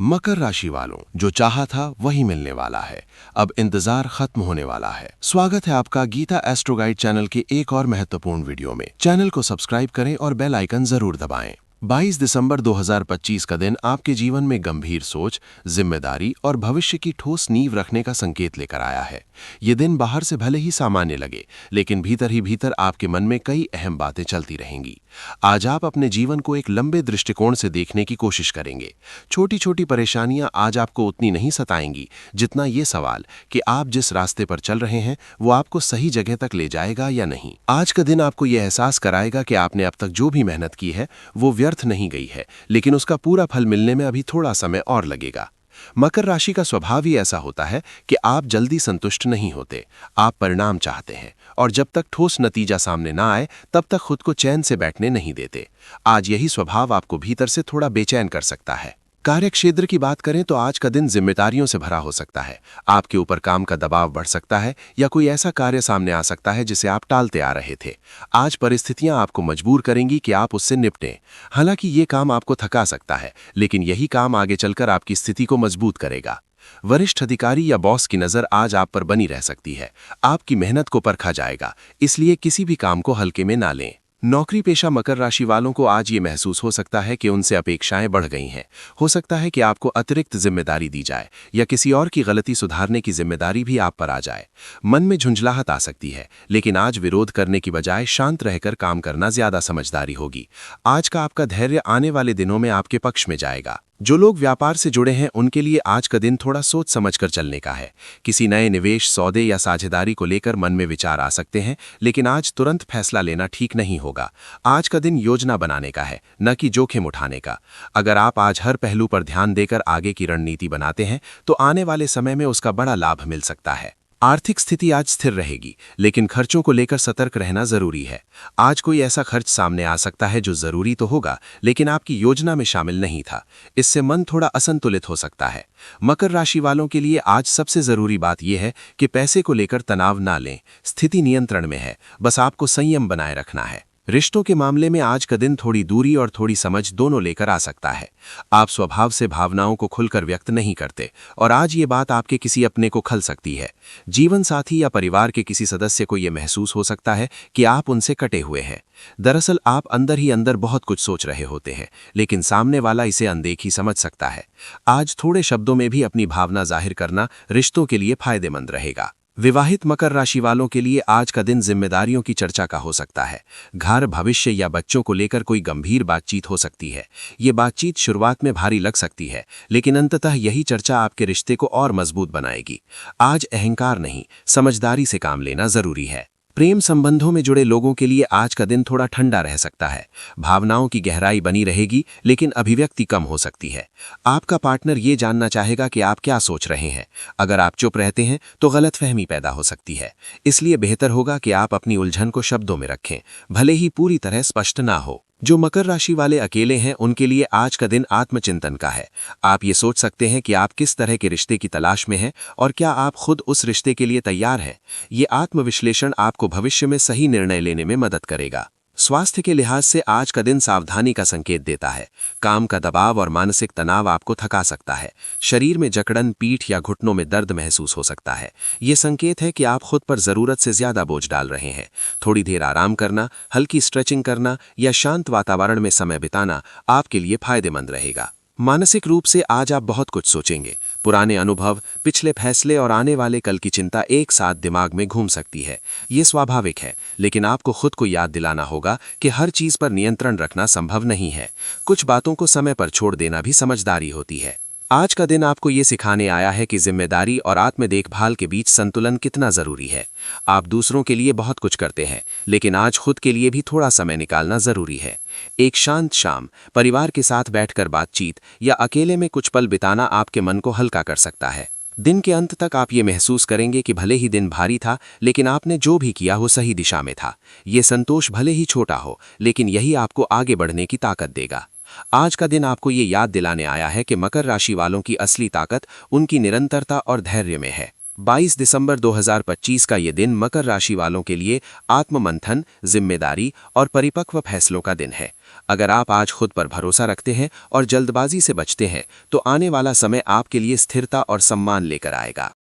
मकर राशि वालों, जो चाहा था वही मिलने वाला है। अब इंतजार खत्म होने वाला है। स्वागत है आपका गीता एस्ट्रो गाइड चैनल के एक और महत्वपूर्ण वीडियो में। चैनल को सब्सक्राइब करें और बेल आइकन जरूर दबाएं। 22 दिसंबर 2025 का दिन आपके जीवन में गंभीर सोच, जिम्मेदारी और भविष्य की ठोस नींव रखने का संकेत लेकर आया है। ये दिन बाहर से भले ही सामान्य लगे, लेकिन भीतर ही भीतर आपके मन में कई अहम बातें चलती रहेंगी। आज आप अपने जीवन को एक लंबे दृष्टिकोण से देखने की कोशिश करेंगे। छोटी छोटी परेशानियां आज आपको उतनी नहीं सताएंगी जितना ये सवाल कि आप जिस रास्ते पर चल रहे हैं वो आपको सही जगह तक ले जाएगा या नहीं। आज का दिन आपको यह एहसास कराएगा कि आपने अब तक जो भी मेहनत की है वो व्यर्थ नहीं गई है, लेकिन उसका पूरा फल मिलने में अभी थोड़ा समय और लगेगा। मकर राशि का स्वभाव ही ऐसा होता है कि आप जल्दी संतुष्ट नहीं होते। आप परिणाम चाहते हैं और जब तक ठोस नतीजा सामने ना आए तब तक खुद को चैन से बैठने नहीं देते। आज यही स्वभाव आपको भीतर से थोड़ा बेचैन कर सकता है। कार्य क्षेत्र की बात करें तो आज का दिन जिम्मेदारियों से भरा हो सकता है। आपके ऊपर काम का दबाव बढ़ सकता है या कोई ऐसा कार्य सामने आ सकता है जिसे आप टालते आ रहे थे। आज परिस्थितियां आपको मजबूर करेंगी कि आप उससे निपटें। हालांकि ये काम आपको थका सकता है, लेकिन यही काम आगे चलकर आपकी स्थिति को मजबूत करेगा। वरिष्ठ अधिकारी या बॉस की नजर आज आप पर बनी रह सकती है। आपकी मेहनत को परखा जाएगा, इसलिए किसी भी काम को हल्के में ना लें। नौकरी पेशा मकर राशि वालों को आज ये महसूस हो सकता है कि उनसे अपेक्षाएं बढ़ गई हैं। हो सकता है कि आपको अतिरिक्त जिम्मेदारी दी जाए या किसी और की गलती सुधारने की जिम्मेदारी भी आप पर आ जाए। मन में झुंझलाहट आ सकती है, लेकिन आज विरोध करने की बजाय शांत रहकर काम करना ज्यादा समझदारी होगी। आज का आपका धैर्य आने वाले दिनों में आपके पक्ष में जाएगा। जो लोग व्यापार से जुड़े हैं उनके लिए आज का दिन थोड़ा सोच समझकर चलने का है। किसी नए निवेश, सौदे या साझेदारी को लेकर मन में विचार आ सकते हैं, लेकिन आज तुरंत फैसला लेना ठीक नहीं होगा। आज का दिन योजना बनाने का है, न कि जोखिम उठाने का। अगर आप आज हर पहलू पर ध्यान देकर आगे की रणनीति बनाते हैं तो आने वाले समय में उसका बड़ा लाभ मिल सकता है। आर्थिक स्थिति आज स्थिर रहेगी, लेकिन खर्चों को लेकर सतर्क रहना जरूरी है। आज कोई ऐसा खर्च सामने आ सकता है जो जरूरी तो होगा, लेकिन आपकी योजना में शामिल नहीं था। इससे मन थोड़ा असंतुलित हो सकता है। मकर राशि वालों के लिए आज सबसे जरूरी बात यह है कि पैसे को लेकर तनाव ना लें। स्थिति नियंत्रण में है, बस आपको संयम बनाए रखना है। रिश्तों के मामले में आज का दिन थोड़ी दूरी और थोड़ी समझ दोनों लेकर आ सकता है। आप स्वभाव से भावनाओं को खुलकर व्यक्त नहीं करते और आज ये बात आपके किसी अपने को खल सकती है। जीवन साथी या परिवार के किसी सदस्य को यह महसूस हो सकता है कि आप उनसे कटे हुए हैं। दरअसल आप अंदर ही अंदर बहुत कुछ सोच रहे होते हैं, लेकिन सामने वाला इसे अनदेखी समझ सकता है। आज थोड़े शब्दों में भी अपनी भावना जाहिर करना रिश्तों के लिए फायदेमंद रहेगा। विवाहित मकर राशि वालों के लिए आज का दिन जिम्मेदारियों की चर्चा का हो सकता है। घर, भविष्य या बच्चों को लेकर कोई गंभीर बातचीत हो सकती है। ये बातचीत शुरुआत में भारी लग सकती है, लेकिन अंततः यही चर्चा आपके रिश्ते को और मजबूत बनाएगी। आज अहंकार नहीं, समझदारी से काम लेना जरूरी है। प्रेम संबंधों में जुड़े लोगों के लिए आज का दिन थोड़ा ठंडा रह सकता है। भावनाओं की गहराई बनी रहेगी, लेकिन अभिव्यक्ति कम हो सकती है। आपका पार्टनर ये जानना चाहेगा कि आप क्या सोच रहे हैं। अगर आप चुप रहते हैं तो गलतफहमी पैदा हो सकती है। इसलिए बेहतर होगा कि आप अपनी उलझन को शब्दों में रखें, भले ही पूरी तरह स्पष्ट ना हो। जो मकर राशि वाले अकेले हैं उनके लिए आज का दिन आत्मचिंतन का है। आप ये सोच सकते हैं कि आप किस तरह के रिश्ते की तलाश में हैं और क्या आप खुद उस रिश्ते के लिए तैयार हैं। ये आत्मविश्लेषण आपको भविष्य में सही निर्णय लेने में मदद करेगा। स्वास्थ्य के लिहाज से आज का दिन सावधानी का संकेत देता है। काम का दबाव और मानसिक तनाव आपको थका सकता है। शरीर में जकड़न, पीठ या घुटनों में दर्द महसूस हो सकता है। ये संकेत है कि आप खुद पर जरूरत से ज्यादा बोझ डाल रहे हैं। थोड़ी देर आराम करना, हल्की स्ट्रेचिंग करना या शांत वातावरण में समय बिताना आपके लिए फायदेमंद रहेगा। मानसिक रूप से आज आप बहुत कुछ सोचेंगे। पुराने अनुभव, पिछले फैसले और आने वाले कल की चिंता एक साथ दिमाग में घूम सकती है। ये स्वाभाविक है, लेकिन आपको खुद को याद दिलाना होगा कि हर चीज पर नियंत्रण रखना संभव नहीं है। कुछ बातों को समय पर छोड़ देना भी समझदारी होती है। आज का दिन आपको ये सिखाने आया है कि जिम्मेदारी और आत्म देखभाल के बीच संतुलन कितना जरूरी है। आप दूसरों के लिए बहुत कुछ करते हैं, लेकिन आज खुद के लिए भी थोड़ा समय निकालना जरूरी है। एक शांत शाम, परिवार के साथ बैठकर बातचीत या अकेले में कुछ पल बिताना आपके मन को हल्का कर सकता है। दिन के अंत तक आप ये महसूस करेंगे कि भले ही दिन भारी था, लेकिन आपने जो भी किया वो सही दिशा में था। ये संतोष भले ही छोटा हो, लेकिन यही आपको आगे बढ़ने की ताकत देगा। आज का दिन आपको ये याद दिलाने आया है कि मकर राशि वालों की असली ताकत उनकी निरंतरता और धैर्य में है। 22 दिसंबर 2025 का ये दिन मकर राशि वालों के लिए आत्ममंथन, जिम्मेदारी और परिपक्व फैसलों का दिन है। अगर आप आज खुद पर भरोसा रखते हैं और जल्दबाजी से बचते हैं तो आने वाला समय आपके लिए स्थिरता और सम्मान लेकर आएगा।